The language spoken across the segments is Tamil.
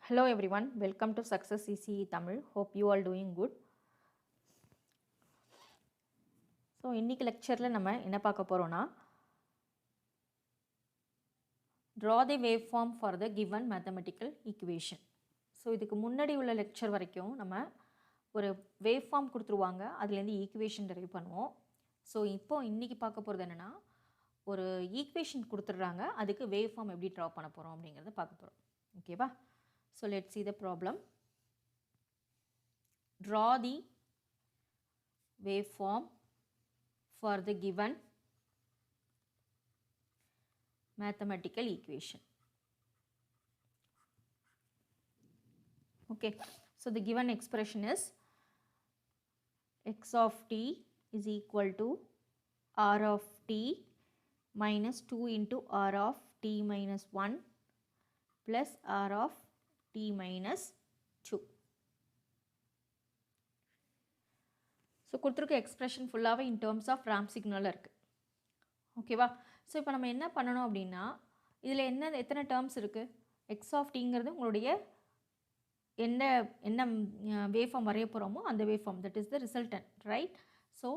Hello everyone, welcome to Success CCE Tamil. Hope you all doing good. So இன்னைக்கு லெக்சர்ல நம்ம என்ன பார்க்க போறோம்னா draw the waveform for the given mathematical equation. So இதுக்கு முன்னாடி உள்ள லெக்சர் வரைக்கும் நம்ம ஒரு waveform கொடுத்துருவாங்க, அதுலேருந்து ஈக்குவேஷன் டெரைவ் பண்ணுவோம். ஸோ இப்போ இன்னைக்கு பார்க்க போகிறது என்னென்னா ஒரு ஈக்குவேஷன் கொடுத்துட்றாங்க, அதுக்கு waveform எப்படி ட்ரா பண்ண போகிறோம் அப்படிங்கிறத பார்க்க போகிறோம். ஓகேவா? So let's see the problem. Draw the waveform for the given mathematical equation. Okay, so the given expression is x of t is equal to r of t minus 2 into r of t minus 1 plus r of t minus 2. So கொடுத்துருக்க எக்ஸ்ப்ரெஷன் ஃபுல்லாகவே இன் டேர்ம்ஸ் ஆஃப் ரேம்ப் சிக்னலில் இருக்குது. ஓகேவா? ஸோ இப்போ நம்ம என்ன பண்ணணும் அப்படின்னா இதில் எத்தனை டேர்ம்ஸ் இருக்குது? எக்ஸ் ஆஃப் டிங்கிறது உங்களுடைய என்ன வேவ்ஃபார்ம் வரைய போகிறோமோ அந்த waveform, that is the resultant, right? So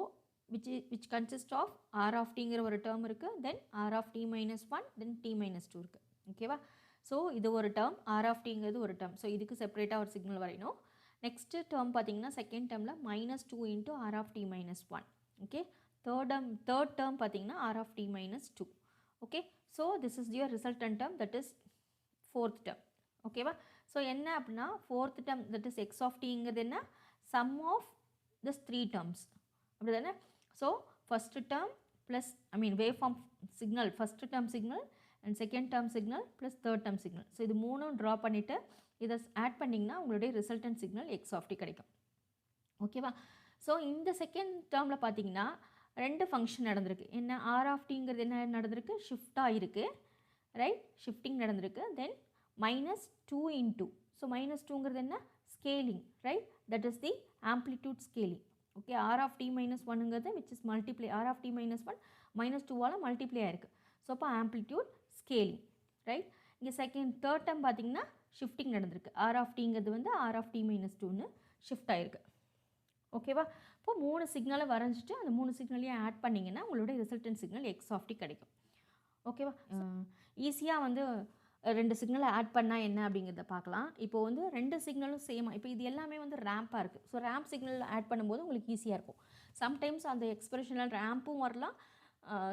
which consist of R of டிங்கிற ஒரு டேர்ம் இருக்குது, then R of D minus 1, then T minus 2 இருக்குது. ஓகேவா? ஸோ இது ஒரு டேர்ம், ஆர் ஆஃப் டிங்கிறது ஒரு டேர்ம். ஸோ இதுக்கு செப்பரேட்டாக ஒரு சிக்னல் வரையணும். நெக்ஸ்ட்டு டேர்ம் பார்த்தீங்கன்னா செகண்ட் டேர்மில் minus 2 into R of D minus 1. Okay, third term பார்த்தீங்கன்னா R of D minus 2. Okay, so this is your resultant term, that is fourth term. ஓகேவா? ஸோ என்ன அப்படின்னா fourth term that is X of டிங்கிறது என்ன, சம் ஆஃப் திஸ் 3 டேர்ம்ஸ், அப்படி தானே? So first term plus waveform signal, first term signal and second term signal plus third term signal. So இது மூணும் ட்ரா பண்ணிவிட்டு இதை ஆட் பண்ணிங்கன்னா உங்களுடைய resultant signal x of t கிடைக்கும். ஓகேவா? ஸோ இந்த செகண்ட் டேர்மில் பார்த்தீங்கன்னா ரெண்டு ஃபங்க்ஷன் நடந்திருக்கு. என்ன, ஆர் ஆஃப் டிங்கிறது என்ன நடந்திருக்கு, ஷிஃப்டாக இருக்குது, ரைட்? ஷிஃப்டிங் நடந்திருக்கு. Then minus 2 into, so minus 2ங்கிறது என்ன, scaling, right? That is the amplitude scaling. Okay, R of D minus 1ங்கிறது which is multiply, R of D minus 1 minus 2வால் மல்டிப்ளை ஆயிருக்கு. ஸோ அப்போ ஆம்ப்ளிடியூட் ஸ்கேலிங், ரைட்? இங்கே தேர்ட் டேர்ம் பார்த்தீங்கன்னா ஷிஃப்டிங் நடந்திருக்கு. ஆர் ஆஃப் டிங்கிறது வந்து ஆர் ஆஃப் டி மைனஸ் 2ன்னு ஷிஃப்ட் ஆகிருக்கு. ஓகேவா? இப்போ 3 சிக்னலை வரைஞ்சிட்டு அந்த 3 சிக்னலையும் ஆட் பண்ணிங்கன்னா உங்களுடைய resultant signal x of t கிடைக்கும். ஓகேவா? ஈஸியாக வந்து 2 சிக்னலை ஆட் பண்ணால் என்ன அப்படிங்கிறத பார்க்கலாம். இப்போ வந்து 2 சிக்னலும் சேமாக, இப்போ இது எல்லாமே வந்து ரேம்ப்பாக இருக்குது. ஸோ ரேம்ப் சிக்னல் ஆட் பண்ணும்போது உங்களுக்கு ஈஸியாக இருக்கும். சம்டைம்ஸ் அந்த எக்ஸ்பிரஷனில் ரேம்பும் வரலாம்,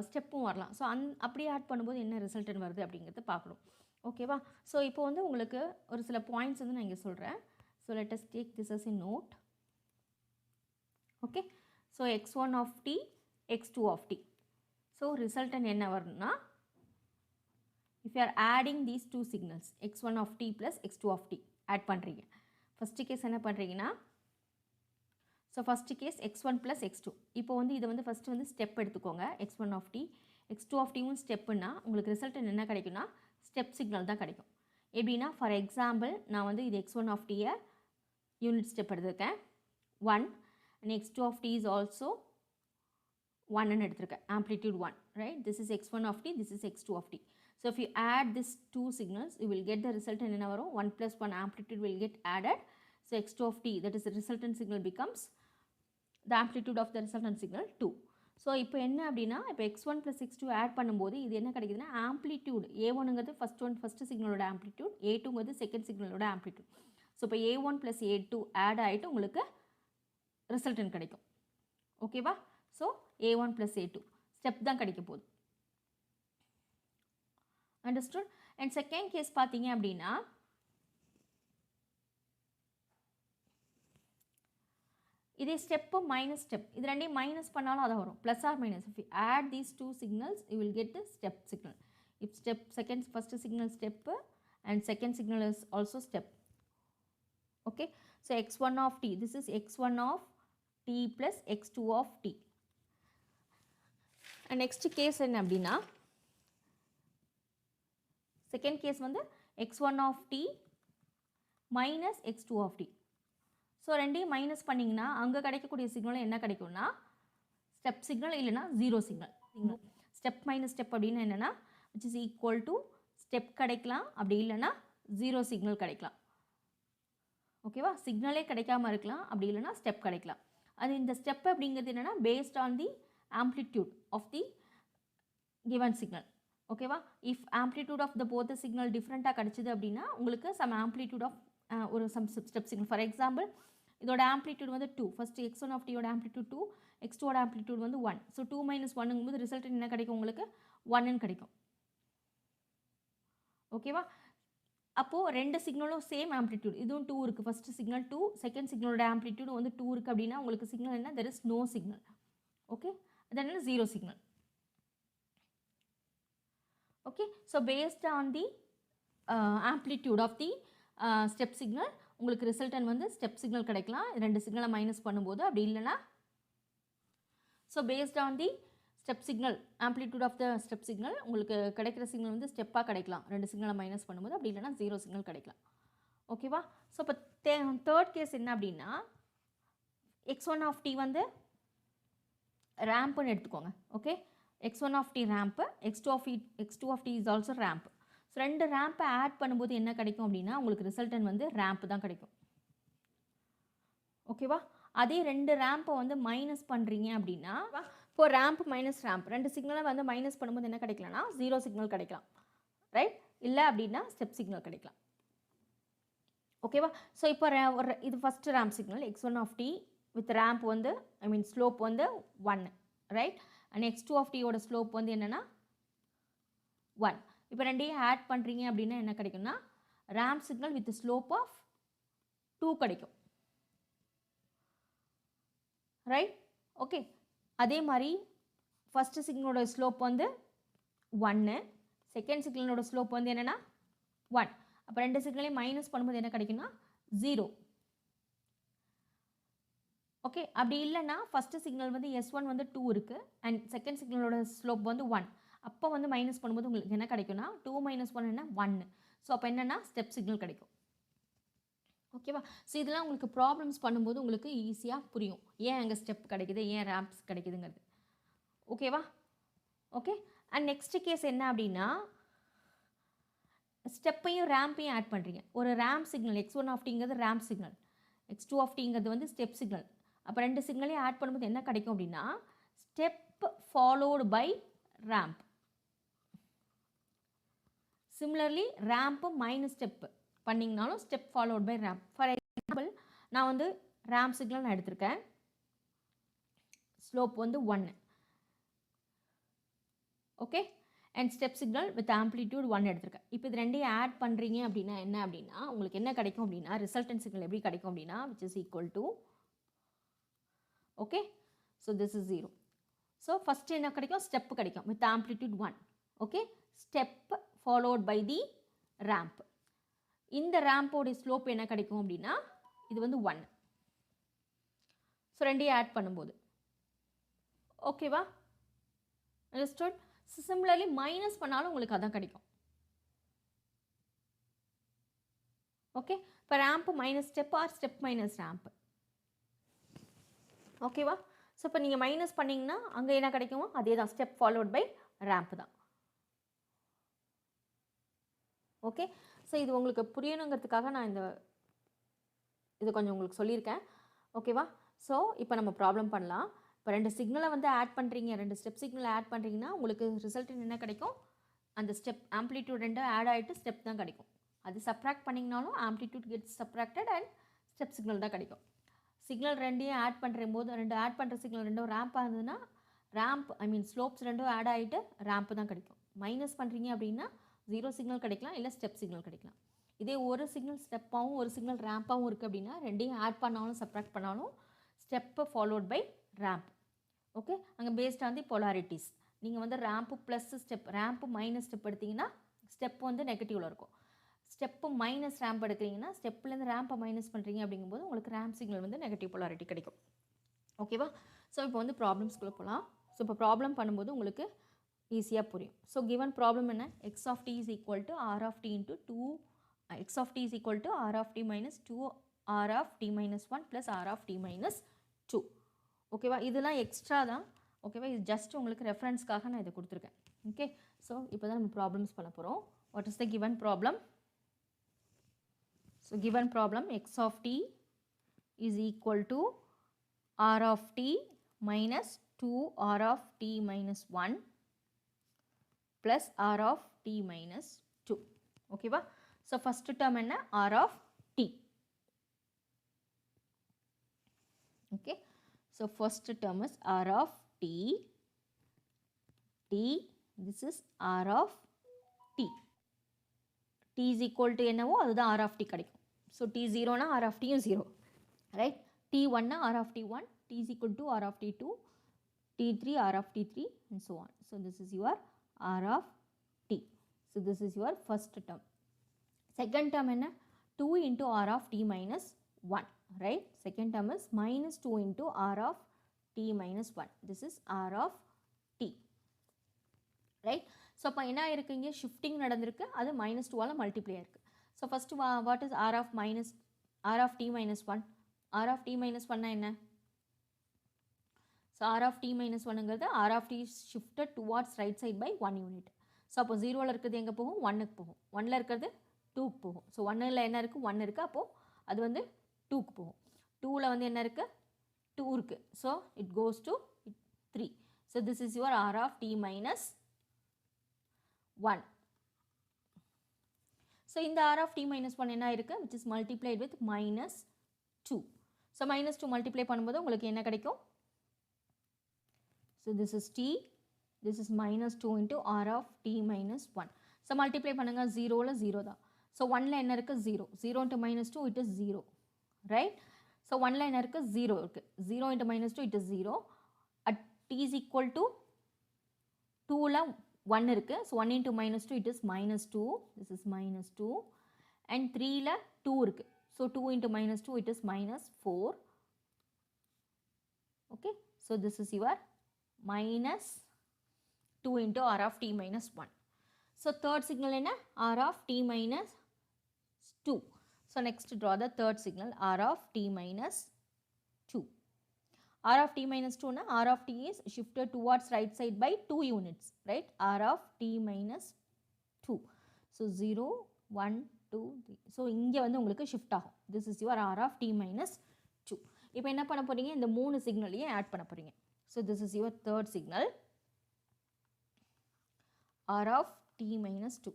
ஸ்டெப்பும் வரலாம். ஸோ அப்படியே ஆட் பண்ணும்போது என்ன ரிசல்டன் வருது அப்படிங்கிறத பார்க்கணும். ஓகேவா? ஸோ இப்போ வந்து உங்களுக்கு ஒரு சில பாயிண்ட்ஸ் வந்து நான் இங்கே சொல்கிறேன். So let us take this as a note. Okay, so x1 of D, x2 of t. So resultant என்ன வரும்னா, if you are adding these 2 signals x1 of t plus x2 of t add பண்ணுறீங்க. ஃபஸ்ட்டு கேஸ் என்ன பண்ணுறீங்கன்னா, so first case x1 plus x2. இப்போ வந்து இதை வந்து ஃபஸ்ட்டு வந்து ஸ்டெப் எடுத்துக்கோங்க. x1 of D, x2 of டியும் ஸ்டெப்புன்னா உங்களுக்கு ரிசல்டன் என்ன கிடைக்குன்னா ஸ்டெப் சிக்னல் தான் கிடைக்கும். எப்படின்னா, ஃபார் எக்ஸாம்பிள் நான் வந்து இது x1 ஆஃப் டியை யூனிட் ஸ்டெப் எடுத்திருக்கேன் 1, and x2 of t is also 1 எடுத்திருக்கேன், amplitude 1, right? This is x1 of t, this is x2 of t. So if you add these 2 signals, you will get the resultant என்ன வரும், 1 plus 1 amplitude will get added. So x2 of t, that is the resultant signal, becomes the amplitude of the resultant signal 2. So இப்போ என்ன அப்படின்னா, இப்போ x1 ப்ளஸ் x2 ஆட் பண்ணும்போது இது என்ன கிடைக்குதுன்னா ஆம்ப்ளிடியூட், a1ங்கிறது ஃபஸ்ட்டு சிக்னலோட ஆம்ப்ளிடியூட், a2ங்கிறது செகண்ட் சிக்னலோட ஆம்ப்ளிடியூட். ஸோ இப்போ a1 ப்ளஸ் a2 ஆட் ஆகிட்டு உங்களுக்கு ரிசல்டன் கிடைக்கும். ஓகேவா? So a1 plus a2 step தான் கிடைக்க போகுது. அண்டர்ஸ்டுட்? அண்ட் செகண்ட் கேஸ் பார்த்தீங்க அப்படின்னா, இதே ஸ்டெப்பு மைனஸ் ஸ்டெப், இது ரெண்டையும் மைனஸ் பண்ணாலும் அதை வரும், plus or minus. If you add these 2 signals you will get the step signal. If step second, first signal step and second signal is also step. Okay, so x1 of t, this is x1 of t plus x2 of t. and next case என்ன அப்படின்னா, செகண்ட் கேஸ் வந்து x1 of t minus x2 of t. So ரெண்டையும் மைனஸ் பண்ணிங்கன்னா அங்கே கிடைக்கக்கூடிய சிக்னல் என்ன கிடைக்கும்னா ஸ்டெப் சிக்னல், இல்லைனா zero signal. Step minus step அப்படின்னா என்னென்னா which is equal to step கிடைக்கலாம், அப்படி இல்லைனா ஜீரோ சிக்னல் கிடைக்கலாம். ஓகேவா? சிக்னலே கிடைக்காம இருக்கலாம், அப்படி இல்லைனா ஸ்டெப் கிடைக்கலாம். அது இந்த ஸ்டெப் அப்படிங்கிறது என்னென்னா based on the amplitude of the given signal. ஓகேவா? If amplitude of the both signal டிஃப்ரெண்ட்டாக கிடச்சிது அப்படின்னா உங்களுக்கு சம் ஆம்ப்ளிடியூட் ஆஃப் ஒரு sum step signal. For example இதோட ஆம்ப்ளிடியூட் வந்து 2. ஃபஸ்ட்டு x1 ஆஃப் டியோட ஆம்ப்ளிடியூட் 2, x2ஓட ஆம்ப்ளிடியூட் வந்து 1. ஸோ 2 - 1ங்கும்போது ரிசல்ட் என்ன கிடைக்கும் உங்களுக்கு? 1ன்னு கிடைக்கும். ஓகேவா? அப்போது ரெண்டு சிக்னலும் சேம் ஆம்ப்ளிடியூட். இதுவும் 2 இருக்குது. ஃபஸ்ட்டு சிக்னல் 2, செகண்ட் சிக்னலோட ஆம்ப்ளிடியூட் வந்து 2 இருக்குது அப்படின்னா உங்களுக்கு சிக்னல் என்ன? There is no signal. Okay, அது என்ன? Zero signal. Okay, so based on the amplitude of the step signal உங்களுக்கு ரிசல்டன் வந்து ஸ்டெப் சிக்னல் கிடைக்கலாம், ரெண்டு சிக்னலை மைனஸ் பண்ணும்போது. அப்படி இல்லைனா so based on the step signal amplitude of the step signal உங்களுக்கு கிடைக்கிற சிக்னல் வந்து ஸ்டெப்பாக கிடைக்கலாம், ரெண்டு சிக்னலை மைனஸ் பண்ணும்போது. அப்படி இல்லைனா ஜீரோ சிக்னல் கிடைக்கலாம். ஓகேவா? ஸோ இப்போ தேர்ட் கேஸ் என்ன அப்படின்னா x1 ஆஃப் டி வந்து ரேம்ப்புன்னு எடுத்துக்கோங்க. Okay, x1 of t ramp, x2 of t is also ramp. So ரெண்டு ரேம்பை ஆட் பண்ணும்போது என்ன கிடைக்கும் அப்படின்னா உங்களுக்கு ரிசல்டன் வந்து ரேம்ப் தான் கிடைக்கும். ஓகேவா? அதே ரெண்டு ரேம்பை வந்து மைனஸ் பண்ணுறீங்க அப்படின்னா இப்போ ரேம்ப் மைனஸ் ரேம்ப் ரெண்டு சிக்னலை வந்து மைனஸ் பண்ணும்போது என்ன கிடைக்கலனா ஜீரோ சிக்னல் கிடைக்கலாம், ரைட்? இல்லை அப்படின்னா ஸ்டெப் சிக்னல் கிடைக்கலாம். ஓகேவா? ஸோ இப்போ இது first ramp signal x1 of T with ramp வந்து ஸ்லோப் வந்து 1, ரைட்? அண்ட் x2 ஆஃப் டியோட ஸ்லோப் வந்து என்னென்னா 1. இப்போ ரெண்டையும் ஆட் பண்ணுறீங்க அப்படின்னா என்ன கிடைக்கும்னா ramp signal with slope of 2 கிடைக்கும், ரைட்? ஓகே, அதே மாதிரி ஃபஸ்ட்டு சிக்னலோட ஸ்லோப் வந்து 1, செகண்ட் சிக்னலோட ஸ்லோப் வந்து என்னென்னா 1. அப்போ ரெண்டு சிக்னலையும் மைனஸ் பண்ணும்போது என்ன கிடைக்கும்னா 0. ஓகே, அப்படி இல்லைன்னா ஃபஸ்ட்டு சிக்னல் வந்து S1 வந்து 2 இருக்குது அண்ட் செகண்ட் சிக்னலோட ஸ்லோப் வந்து 1. அப்போ வந்து மைனஸ் பண்ணும்போது உங்களுக்கு என்ன கிடைக்கும்னா 2 - 1 என்ன 1. ஸோ அப்போ என்னென்னா ஸ்டெப் சிக்னல் கிடைக்கும். ஓகேவா? ஸோ இதெல்லாம் உங்களுக்கு ப்ராப்ளம்ஸ் பண்ணும்போது உங்களுக்கு ஈஸியாக புரியும், ஏன் அங்கே ஸ்டெப் கிடைக்குது, ஏன் ரேம்ப்ஸ் கிடைக்குதுங்கிறது. ஓகேவா? ஓகே, அண்ட் நெக்ஸ்ட் கேஸ் என்ன அப்படின்னா ஸ்டெப்பையும் ரேம்பையும் ஆட் பண்ணுறீங்க. ஒரு ரேம்ப் சிக்னல் x1 ஆஃப் டிங்கிறது ரேம்ப் சிக்னல், x2 ஆஃப் டிங்கிறது வந்து ஸ்டெப் சிக்னல். அப்போ ரெண்டு சிக்னலையும் ஆட் பண்ணும்போது என்ன கிடைக்கும் அப்படின்னா step followed by ramp. Similarly ramp minus step பண்ணிங்கனாலும் step followed by ramp. For example நான் வந்து ரேம்ப் சிக்னல் நான் எடுத்திருக்கேன், ஸ்லோப் வந்து 1. Okay, and step signal with amplitude 1 எடுத்திருக்கேன். இப்போ இது ரெண்டையும் ஆட் பண்ணுறீங்க அப்படின்னா என்ன அப்படின்னா உங்களுக்கு என்ன கிடைக்கும் அப்படின்னா ரிசல்டன் சிக்னல் எப்படி கிடைக்கும் அப்படின்னா which is equal to okay, so this is 0. So first என்ன கிடைக்கும்? ஸ்டெப் கிடைக்கும் with amplitude 1. Okay, step followed by the ramp. இந்த ரேம்போடைய ஸ்லோப் என்ன கிடைக்கும் அப்படின்னா இது வந்து 1. ஸோ ரெண்டையும் ஆட் பண்ணும்போது ஓகேவா? அண்டர்ஸ்டுட்? சிமிலர்லி மைனஸ் பண்ணாலும் உங்களுக்கு அதான் கிடைக்கும். ஓகே, இப்போ ramp minus step or step minus ramp. ஓகேவா? ஸோ இப்போ நீங்கள் மைனஸ் பண்ணிங்கன்னா அங்கே என்ன கிடைக்குமோ அதே தான், ஸ்டெப் ஃபாலோட் பை ரேம்ப் தான். ஓகே, ஸோ இது உங்களுக்கு புரியணுங்கிறதுக்காக நான் இது கொஞ்சம் உங்களுக்கு சொல்லியிருக்கேன். ஓகேவா? ஸோ இப்போ நம்ம ப்ராப்ளம் பண்ணலாம். இப்போ ரெண்டு சிக்னலை வந்து ஆட் பண்ணுறீங்க, ரெண்டு ஸ்டெப் சிக்னலை ஆட் பண்ணுறீங்கன்னா உங்களுக்கு ரிசல்ட் என்ன கிடைக்கும்? அந்த ஸ்டெப் ஆம்ப்ளிடியூட் ரெண்டும் ஆட் ஆகிட்டு ஸ்டெப் தான் கிடைக்கும். அது சப்ராக்ட் பண்ணிங்கனாலும் amplitude gets subtracted and step signal தான் கிடைக்கும். சிக்னல் ரெண்டையும் ஆட் பண்ணுற போது ஆட் பண்ணுற சிக்னல் ரெண்டும் ரேம்பாக இருந்ததுன்னா ரேம்ப் ஸ்லோப்ஸ் ரெண்டும் ஆட் ஆகிட்டு ரேம்ப்பு தான் கிடைக்கும். மைனஸ் பண்ணுறீங்க அப்படின்னா ஜீரோ சிக்னல் கிடைக்கலாம், இல்லை ஸ்டெப் சிக்னல் கிடைக்கலாம். இதே ஒரு சிக்னல் ஸ்டெப்பாகவும் ஒரு சிக்னல் ரேம்பாகவும் இருக்குது அப்படின்னா ரெண்டையும் ஆட் பண்ணாலும் சப்ராக்ட் பண்ணாலும் step followed by ramp. Okay, அங்கே பேஸ்ட் ஆன் தி பொலாரிட்டிஸ் நீங்கள் வந்து ramp plus step, ramp minus step எடுத்திங்கன்னா ஸ்டெப் வந்து நெகட்டிவில் இருக்கும். ஸ்டெப்பு மைனஸ் ரேம்ப் எடுக்கிறீங்கன்னா ஸ்டெப்லேருந்து ரேம்பை மைனஸ் பண்ணுறீங்க அப்படிங்கும்போது உங்களுக்கு ரேம்ப் சிக்னல் வந்து நெகட்டிவ் பொலாரிட்டி கிடைக்கும். ஓகேவா? ஸோ இப்போ வந்து ப்ராப்ளம்ஸ்குள்ளே போகலாம். ஸோ இப்போ ப்ராப்ளம் பண்ணும்போது உங்களுக்கு ஈஸியாக புரியும். ஸோ கிவன் ப்ராப்ளம் என்ன? X of t is equal to r of t into 2 x of t is equal to r of D minus 2 r of D minus 1 plus r of D minus 2. ஓகேவா? இதெல்லாம் எக்ஸ்ட்ரா தான். ஓகேவா? இது ஜஸ்ட் உங்களுக்கு ரெஃபரன்ஸ்க்காக நான் இதை கொடுத்துருக்கேன். ஓகே, ஸோ இப்போ தான் நம்ம ப்ராப்ளம்ஸ் பண்ண போகிறோம். What is the given problem? So given problem x of t is equal to r of t minus 2 r of t minus 1 plus r of t minus 2. Okay ba? So first term enna r of t. Okay. So first term is r of t. This is r of t. T is equal to என்னவோ அதுதான் r of t கிடைக்கும். So t 0 na r of t 0. Right? T 1 na r of t 1. T is equal to r of t 2. T3 r of t3 and so on. So this is your r of t. So this is your first term. Second term enna 2 into r of t minus 1. Right? Second term is minus 2 into r of t minus 1. This is r of t. Right? So அப்போ என்ன இருக்கு இங்கே ஷிஃப்டிங் நடந்திருக்கு அது minus 2 ஆல் மல்டிப்ளை இருக்கு. So first what is r of t minus 1? r of t minus 1 என்ன? So r of t minus 1ங்கிறது r of t shifted towards right side by 1 unit. So அப்போ 0ல் இருக்கிறது எங்கே போகும்? 1க்கு போகும். 1ல் இருக்கிறது 2க்கு போகும். ஸோ 1ல் என்ன இருக்குது? 1 இருக்குது. அப்போது அது வந்து 2க்கு போகும். 2ல் வந்து என்ன இருக்குது? 2 இருக்குது. So it goes to 3. So this is your r of t minus 1. So in the r of t minus 1 என்ன இருக்கு? Which is multiplied with minus 2. So minus 2 multiply பண்ணும்போது உங்களுக்கு என்ன கிடைக்கும்? So this is t. This is minus 2 into r of t minus 1. So multiply பண்ணுங்க 0ல 0 தான். So 1ல என்ன இருக்கு? 0. 0 into minus 2 it is 0. Right? So 1ல என்ன இருக்கு? 0 இருக்கு. 0 into minus 2 it is 0. At t is equal to 2ல 1 இருக்கு. So 1 into minus 2 it is minus 2. This is minus 2. And 3ல 2 இருக்கு. So 2 into minus 2 it is minus 4. Okay. So this is your minus 2 into r of t minus 1. So third signal enna? r of t minus 2. So next draw the third signal r of t minus 2. r of t minus 2 na r of t is shifted towards right side by 2 units, right? r of t minus 2. So 0 1 2 3. So இங்கே வந்து உங்களுக்கு ஷிஃப்ட் ஆகும். This is your r of t minus 2. இப்போ என்ன பண்ண போறீங்க? இந்த மூணு சிக்னலையும் ஆட் பண்ண போறீங்க. So this is your third signal r of t minus 2.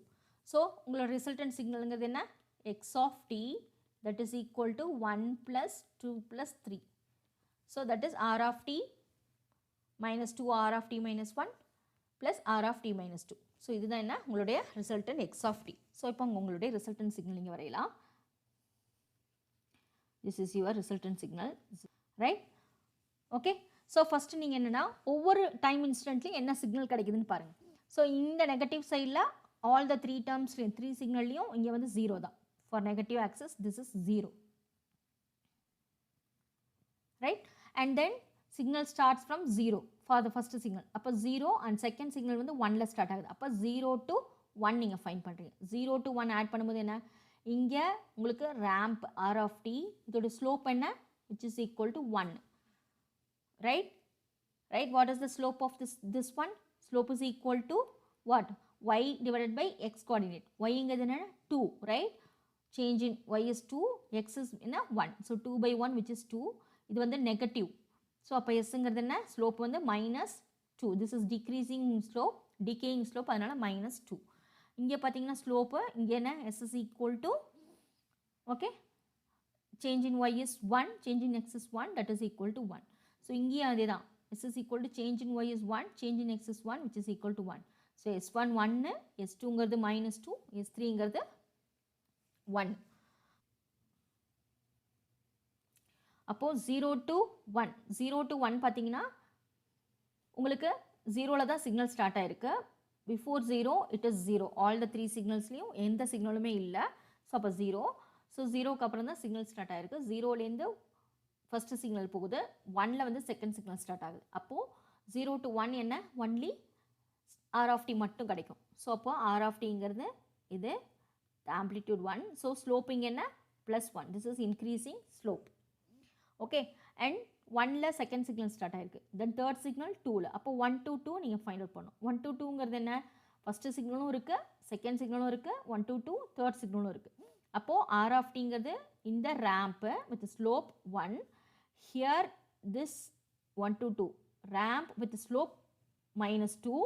So உங்களோட resultant signalங்கிறது என்ன? x of t that is equal to 1 plus 2 plus 3. So that is r of t minus 2 r of t minus 1 plus r of t minus 2. So இதுதான் என்ன? உங்களுடைய resultant x of t. So இப்போ உங்களுடைய resultant signal இங்கே வரையலாம். This is your resultant signal. Right? Okay. So first நீங்கள் என்னன்னா ஒவ்வொரு time instantலையும் என்ன சிக்னல் கிடைக்குதுன்னு பாருங்க. So இந்த நெகட்டிவ் சைடில் all the 3 terms 3 சிக்னல்லையும் இங்கே வந்து 0 தான். For negative axis this is 0. Right? And then signal starts from 0 for the first signal. அப்போ 0 and second signal வந்து 1ல ஸ்டார்ட் ஆகுது. அப்போ 0 to 1 நீங்கள் ஃபைண்ட் பண்ணுறீங்க. 0 to 1 ஆட் பண்ணும்போது என்ன? இங்கே உங்களுக்கு ramp r of t இதோட ஸ்லோப் என்ன? Which is equal to 1. Right? Right? What is the slope of this one? Slope is equal to what? Y divided by x coordinate. Y இங்கிறது என்ன? 2. Right? Change in y is 2, x is என்ன? 1. So 2 by 1 which is 2. இது வந்து நெகட்டிவ். ஸோ அப்போ எஸ்ங்கிறது என்ன? ஸ்லோப் வந்து minus 2. This is decreasing slope, decaying slope, அதனால minus 2. இங்கே பார்த்தீங்கன்னா ஸ்லோப்பு இங்கே என்ன? s is equal to okay, change in y is 1, change in x is 1, that is equal to 1. So இங்கேயும் அதே தான். s is equal to change in y is 1, change in x is 1, which is equal to 1. So s1 1, s2ங்கிறது minus 2, s3ங்கிறது 1. அப்போது 0 to 1. 0 to 1 பார்த்தீங்கன்னா உங்களுக்கு 0ல தான் சிக்னல் ஸ்டார்ட் ஆயிருக்கு. Before 0 it is 0. All the 3 சிக்னல்ஸ்லையும் எந்த சிக்னலுமே இல்லை. ஸோ அப்போ 0. ஸோ 0க்கு அப்புறம் தான் சிக்னல் ஸ்டார்ட் ஆயிருக்கு. 0லேருந்து ஃபஸ்ட்டு சிக்னல் போகுது. 1ல் வந்து செகண்ட் சிக்னல் ஸ்டார்ட் ஆகுது. அப்போது 0 to 1 என்ன? ஒன்லி r of t மட்டும் கிடைக்கும். ஸோ அப்போ r of tங்கிறது இது ஆம்ப்ளிடியூட் 1. ஸோ ஸ்லோப்பிங் என்ன? +1. This is increasing slope. Okay. And 1ல் செகண்ட் சிக்னல் ஸ்டார்ட் ஆயிருக்கு. தென் தேர்ட் சிக்னல் 2ல். அப்போ 1 to 2 நீங்கள் ஃபைண்ட் அவுட் பண்ணணும். 1 to 2ங்கிறது என்ன? ஃபஸ்ட்டு சிக்னலும் இருக்குது, செகண்ட் சிக்னலும் இருக்குது, 1 to 2 தேர்ட் சிக்னலும் இருக்குது. அப்போ r of tங்கிறது இந்த ramp with slope 1. Here this 1 to 2 ramp with slope -2.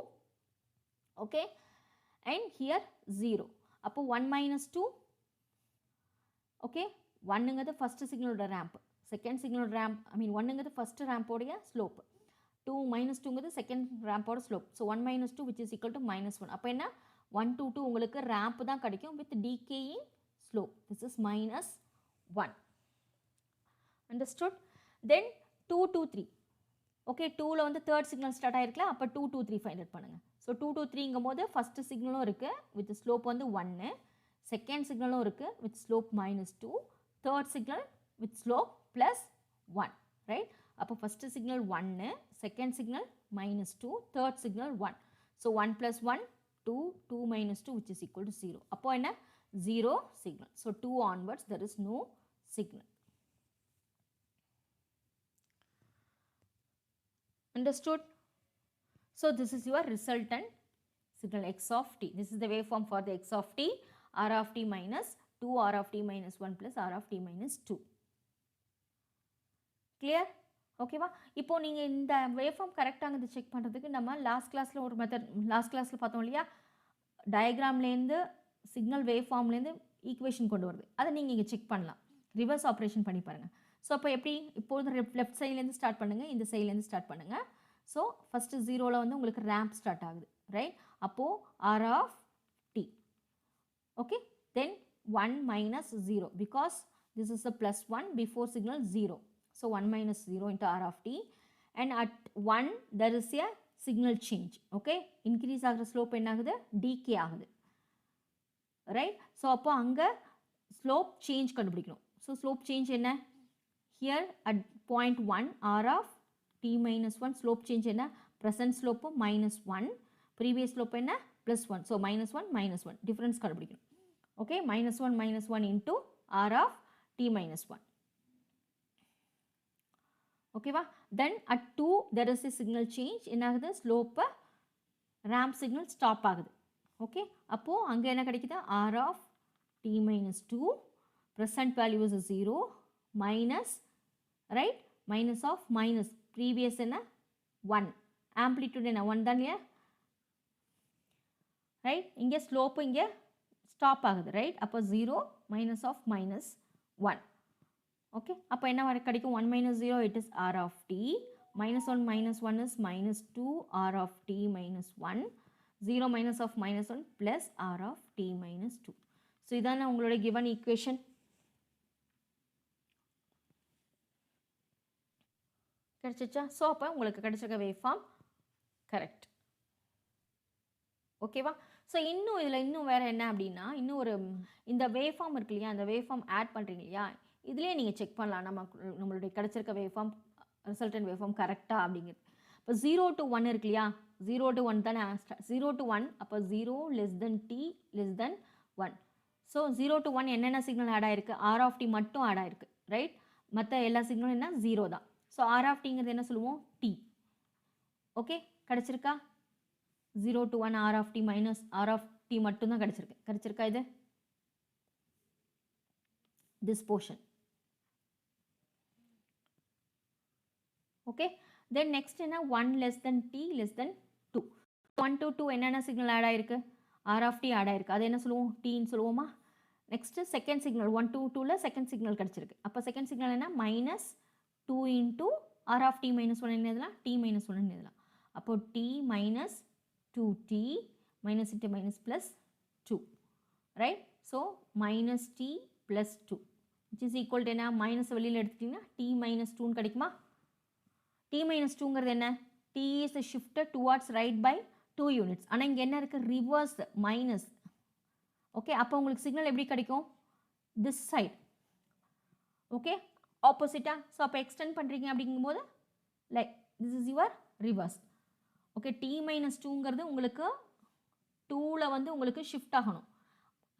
Okay, and here 0. அப்போ 1 minus 2. Okay, 1ங்கிறது ஃபர்ஸ்ட் சிக்னலோட ramp, செகண்ட் சிக்னலோட ramp, I mean 1ங்கிறது ஃபர்ஸ்ட் rampோடைய ஸ்லோப், 2 minus 2ங்கிறது செகண்ட் rampோட slope. So 1 minus 2 which is equal to -1. அப்போ என்ன 1 to 2 உங்களுக்கு ramp தான் கிடைக்கும் with decaying slope. This is -1. Understood? Then 2 to 3. Okay, 2ல வந்து தேர்ட் சிக்னல் ஸ்டார்ட் ஆயிருக்கலாம். அப்போ 2 to 3 ஃபைண்ட் அவுட் பண்ணுங்க. ஸோ 2 to 3ங்கும் போது ஃபர்ஸ்ட் சிக்னலும் இருக்குது வித் ஸ்லோப் வந்து 1, செகண்ட் சிக்னலும் இருக்குது with slope -2, third signal with slope +1, right? அப்போ first signal 1, second signal -2, third signal 1. So 1 + 1 2, 2 minus 2 which is equal to 0. அப்போ என்ன 0 signal. So 2 onwards there is no signal. Understood? So this is your resultant signal x of t. This is the waveform for the x of t, r of t minus 2, r of t minus 1 plus r of t minus 2. Clear? ஓகேவா? இப்போ நீங்கள் இந்த வேவ்ஃபார்ம் கரெக்டாக செக் பண்ணுறதுக்கு நம்ம லாஸ்ட் கிளாஸில் ஒரு மெத்தட் பார்த்தோம் இல்லையா, டயக்ராம்லேருந்து சிக்னல் வேவ்ஃபார்ம்லேருந்து ஈக்குவேஷன் கொண்டு வருது, அதை நீங்கள் இங்கே செக் பண்ணலாம், ரிவர்ஸ் ஆப்ரேஷன் பண்ணி பாருங்கள். ஸோ அப்போ எப்படி இப்போது லெஃப்ட் சைட்லேருந்து ஸ்டார்ட் பண்ணுங்கள், இந்த சைட்லேருந்து ஸ்டார்ட் பண்ணுங்கள். ஸோ ஃபஸ்ட்டு 0ல் வந்து உங்களுக்கு ரேம்ப் ஸ்டார்ட் ஆகுது, ரைட்? அப்போது r of t. Okay, then 1 minus 0 because this is a +1 before signal 0. So 1 minus 0 into r of t, and at 1 there is a signal change. Okay, increase ஆகிற ஸ்லோப் என்ன ஆகுது, decay ஆகுது, ரைட்? ஸோ அப்போ அங்கே ஸ்லோப் சேஞ்ச் கண்டுபிடிக்கணும். ஸோ ஸ்லோப் சேஞ்ச் என்ன, here at point 1 r of t minus 1 slope change என்ன, ப்ரெசன்ட் ஸ்லோப்பு -1, ப்ரீவியஸ் ஸ்லோப் என்ன +1. ஸோ -1 -1 டிஃப்ரென்ஸ் கண்டுபிடிக்கணும். Okay, -1 into r of t minus 1. ஓகேவா? தென் at 2 there is a signal change, என்ன ஆகுது, ஸ்லோப்பு ரேம்ப் சிக்னல் ஸ்டாப் ஆகுது. ஓகே, அப்போது அங்கே என்ன கிடைக்குது, r of D minus 2, present value is 0, minus, right, minus of minus, previous என்ன 1, ஆம்ப்ளிடியூட் என்ன 1 தான் இல்லையா, ரைட்? இங்கே ஸ்லோப்பு இங்கே ஸ்டாப் ஆகுது, ரைட்? அப்போ 0 மைனஸ் ஆஃப் -1. ஓகே, அப்போ என்ன கிடைக்கும், 1 minus 0 it is r of t, -1 minus 1 is -2 r of t minus 1, 0 minus of -1 plus r of t minus 2. So இதான உங்களோட given equation. கிடைச்சிச்சா? ஸோ அப்போ உங்களுக்கு கிடைச்சிருக்க வேவ்ஃபார்ம் கரெக்ட். ஓகேவா? ஸோ இன்னும் வேறு என்ன அப்படின்னா, இன்னும் ஒரு இந்த வேவ்ஃபார்ம் இருக்கு இல்லையா, அந்த வேவ்ஃபார்ம் ஆட் பண்ணுறீங்க இல்லையா, இதுலேயே நீங்கள் செக் பண்ணலாம் நம்மளுடைய கிடச்சிருக்க வேவ்ஃபார்ம், ரிசல்டன்ட் வேவ்ஃபார்ம் கரெக்டாக அப்படிங்கிறது. இப்போ 0 to 1 இருக்கு இல்லையா, 0 to 1 தானே, 0 to 1, அப்போ 0 less than t less than 1. So 0 to 1 என்னென்ன சிக்னல் ஆட் ஆயிருக்கு, ஆர் ஆஃப் டி மட்டும் ஆட் ஆயிருக்கு, ரைட்? மற்ற எல்லா சிக்னலும் என்ன 0 தான். ஸோ ஆர் ஆஃப் டிங்கிறது என்ன சொல்லுவோம், டி. ஓகே, கிடச்சிருக்கா? 0 to 1 R of D minus R of T மட்டும் தான் கிடச்சிருக்கா இது, this portion. Okay, then next என்ன, 1 less than t less than 2. 1 to 2 என்னென்ன சிக்னல் ஆட் ஆயிருக்கு, ஆர் ஆஃப் டி ஆட் ஆயிருக்கு, அது என்ன சொல்லுவோம், டீன்னு சொல்லுவோமா? நெக்ஸ்ட்டு செகண்ட் சிக்னல் 1 to 2ல் செகண்ட் சிக்னல் கிடச்சிருக்கு. அப்போ செகண்ட் சிக்னல் என்ன, -2 into ஆர் ஆஃப் டி -1 என்ன எழுதலாம், t -1 எழுதலாம். அப்போ t minus 2t minus into minus plus 2, right? So minus t plus 2 which is equal to என்ன, மைனஸ் வெளியில் எடுத்துட்டிங்கன்னா t minus 2 கிடைக்குமா? t minus 2ங்கிறது என்ன, t is shifted towards right by 2 units. ஆனால் இங்கே என்ன இருக்குது, ரிவர்ஸ் மைனஸ். ஓகே, அப்போ உங்களுக்கு சிக்னல் எப்படி கிடைக்கும், திஸ் சைட். ஓகே, ஆப்போசிட்டா. ஸோ அப்போ எக்ஸ்டெண்ட் பண்ணுறீங்க அப்படிங்கும்போது like this is your reverse. Okay, t minus 2ங்கிறது உங்களுக்கு 2ல் வந்து உங்களுக்கு ஷிஃப்ட் ஆகணும்.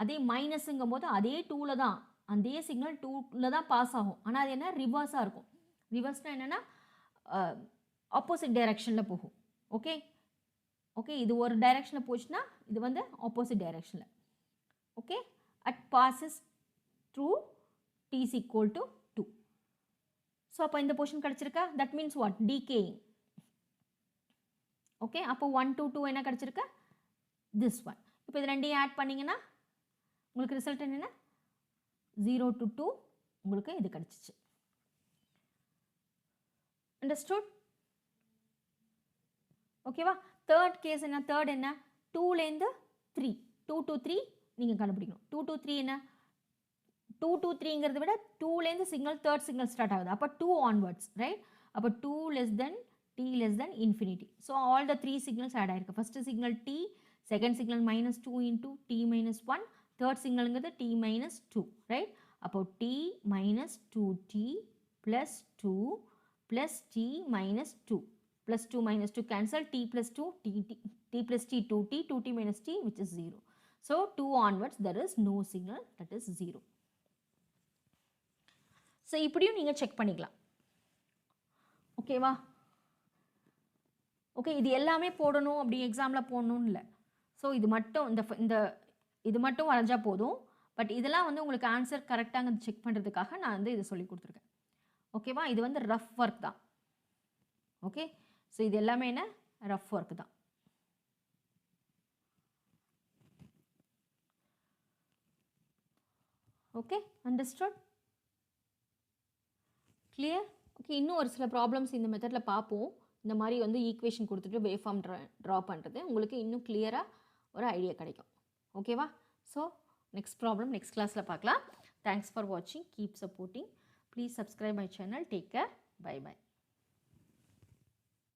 அதே மைனஸுங்கும் போது அதே 2ல் தான், அதே சிக்னல் 2ல் தான் பாஸ் ஆகும். ஆனால் அது என்ன, ரிவர்ஸாக இருக்கும். ரிவர்ஸ்னால் என்னென்னா ஆப்போசிட் டைரக்ஷனில் போகும். ஓகே, ஓகே, இது ஒரு டைரக்ஷனில் போச்சுன்னா இது வந்து ஆப்போசிட் டைரக்ஷனில். Okay, at bosses through t is equal to 2. So, அப்போ இந்த portion கடிச்சிருக்கா? That means what? Decaying. Okay, அப்போ 1 to 2 என்ன கடிச்சிருக்கா? This one. இப்போ இது ரெண்டையும் ஆட் பண்ணிங்கன்னா உங்களுக்கு ரிசல்ட் என்ன? 0 to 2 உங்களுக்கு இது கடிச்சிச்சு. Understood? ஓகேவா? தேர்ட் கேஸ் என்ன? தேர்ட் என்ன? 2லேருந்து 3. 2 to 3 நீங்கள் கண்டுபிடிக்கணும். 2 to 3 என்ன? 2 to 3ங்கிறத விட 2லேருந்து சிக்னல் தேர்ட் சிக்னல் ஸ்டார்ட் ஆகுது. அப்போ 2 onwards, right? அப்போ 2 less than t less than infinity. So, all the 3 signals add ஆயிருக்கு. First signal t, second signal minus 2 into t minus 1, third signalங்கிறது t minus 2, right? அப்போ t minus 2t plus 2 plus t minus 2. Plus 2 minus 2 cancel, t plus 2, t plus t 2t, 2t minus t which is 0. So, 2 onwards there is no signal, that is 0. So, இப்படியும் நீங்கள் செக் பண்ணிக்கலாம். ஓகேவா? ஓகே, இது எல்லாமே போடணும் அப்படி எக்ஸாமில் போடணும்னு இல்லை. ஸோ இது மட்டும் இது மட்டும் வரைஞ்சா போதும். பட் இதெல்லாம் வந்து உங்களுக்கு ஆன்சர் கரெக்டாக செக் பண்ணுறதுக்காக நான் வந்து இதை சொல்லி கொடுத்துருக்கேன். ஓகேவா? இது வந்து ரஃப் ஒர்க் தான். ஓகே, ஸோ இது எல்லாமே என்ன? ரஃப் ஒர்க் தான். Okay, understood? கிளியர்? ஓகே, இன்னும் ஒரு சில ப்ராப்ளம்ஸ் இந்த மெத்தடில் பார்ப்போம். இந்த மாதிரி வந்து ஈக்குவேஷன் கொடுத்துட்டு வேவ் ஃபார்ம் ட்ரா பண்ணுறது உங்களுக்கு இன்னும் கிளியராக ஒரு ஐடியா கிடைக்கும். ஓகேவா? ஸோ நெக்ஸ்ட் ப்ராப்ளம் நெக்ஸ்ட் கிளாஸில் பார்க்கலாம். தேங்க்ஸ் ஃபார் வாட்சிங். Keep supporting. Please subscribe my channel. Take care. Bye by.